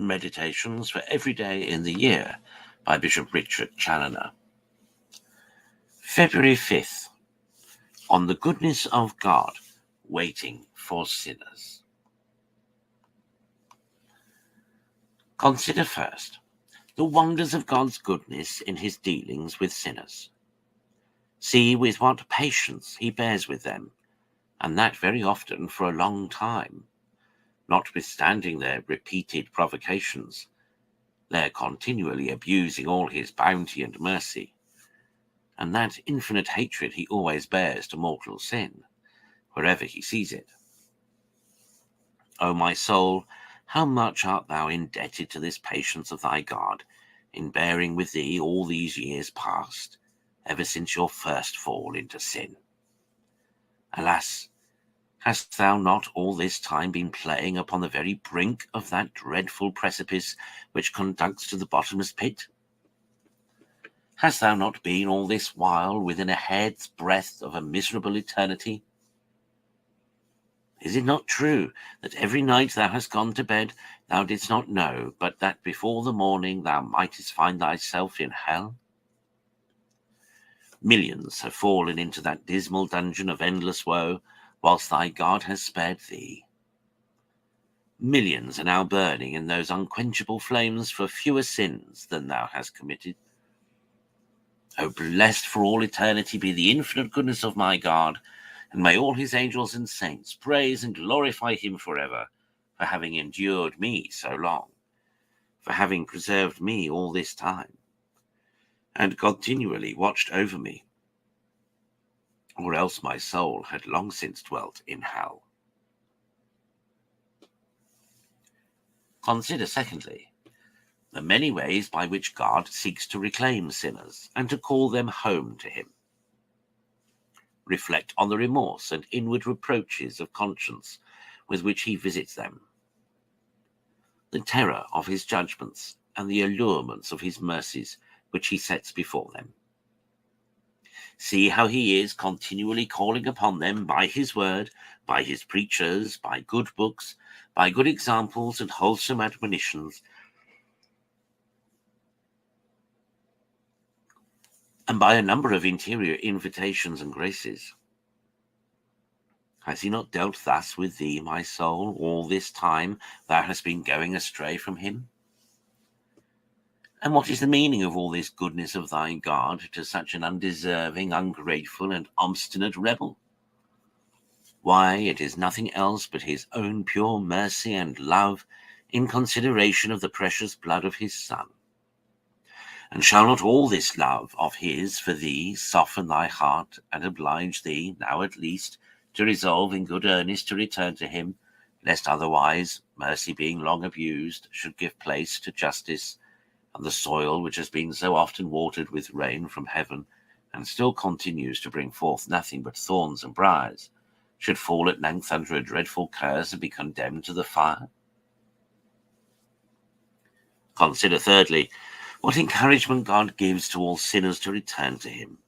Meditations for Every Day in the Year by Bishop Richard Challoner. February 5th, on the goodness of God, waiting for sinners. Consider first the wonders of God's goodness in his dealings with sinners. See with what patience he bears with them, and that very often for a long time, notwithstanding their repeated provocations, their continually abusing all his bounty and mercy, and that infinite hatred he always bears to mortal sin, wherever he sees it. O my soul, how much art thou indebted to this patience of thy God, in bearing with thee all these years past, ever since your first fall into sin. Alas, hast thou not all this time been playing upon the very brink of that dreadful precipice which conducts to the bottomless pit? Hast thou not been all this while within a hair's breadth of a miserable eternity? Is it not true that every night thou hast gone to bed thou didst not know, but that before the morning thou mightest find thyself in hell? Millions have fallen into that dismal dungeon of endless woe, whilst thy God has spared thee. Millions are now burning in those unquenchable flames for fewer sins than thou hast committed. O blessed for all eternity be the infinite goodness of my God, and may all his angels and saints praise and glorify him forever, for having endured me so long, for having preserved me all this time, and continually watched over me, or else my soul had long since dwelt in hell. Consider, secondly, the many ways by which God seeks to reclaim sinners and to call them home to him. Reflect on the remorse and inward reproaches of conscience with which he visits them, the terror of his judgments and the allurements of his mercies which he sets before them. See how he is continually calling upon them by his word, by his preachers, by good books, by good examples and wholesome admonitions, and by a number of interior invitations and graces. Has he not dealt thus with thee, my soul, all this time thou hast been going astray from him? And what is the meaning of all this goodness of thy God to such an undeserving, ungrateful, and obstinate rebel? Why, it is nothing else but his own pure mercy and love in consideration of the precious blood of his Son. And shall not all this love of his for thee soften thy heart and oblige thee, now at least, to resolve in good earnest to return to him, lest otherwise, mercy being long abused, should give place to justice, and the soil which has been so often watered with rain from heaven, and still continues to bring forth nothing but thorns and briars, should fall at length under a dreadful curse and be condemned to the fire? Consider, thirdly, what encouragement God gives to all sinners to return to him.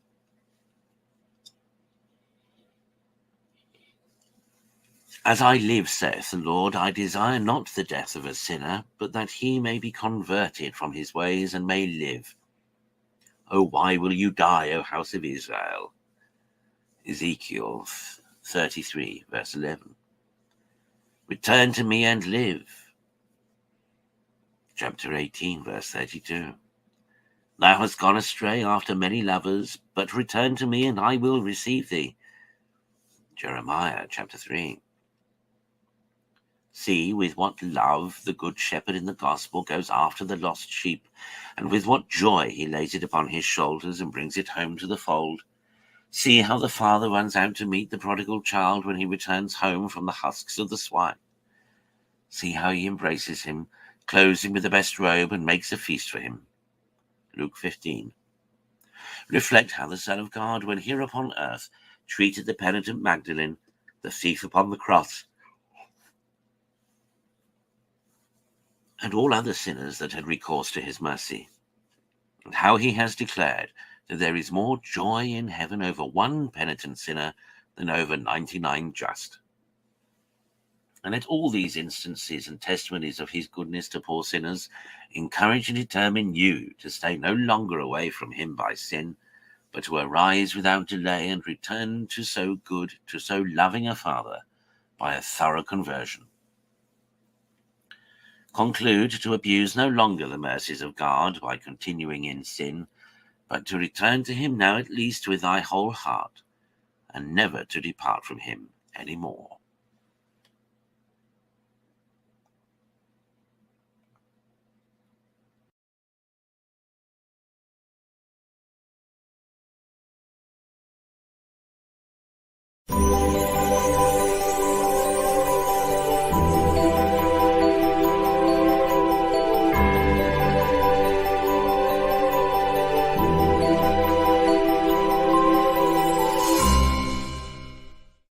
As I live, saith the Lord, I desire not the death of a sinner, but that he may be converted from his ways and may live. O why will you die, O house of Israel? Ezekiel 33, verse 11. Return to me and live. Chapter 18, verse 32. Thou hast gone astray after many lovers, but return to me and I will receive thee. Jeremiah chapter 3. See with what love the good shepherd in the gospel goes after the lost sheep, and with what joy he lays it upon his shoulders and brings it home to the fold. See how the father runs out to meet the prodigal child when he returns home from the husks of the swine. See how he embraces him, clothes him with the best robe, and makes a feast for him. Luke 15. Reflect how the Son of God, when here upon earth, treated the penitent Magdalene, the thief upon the cross, and all other sinners that had recourse to his mercy, and how he has declared that there is more joy in heaven over one penitent sinner than over 99 just. And let all these instances and testimonies of his goodness to poor sinners encourage and determine you to stay no longer away from him by sin, but to arise without delay and return to so good, to so loving a Father by a thorough conversion. Conclude to abuse no longer the mercies of God by continuing in sin, but to return to him now at least with thy whole heart, and never to depart from him any more.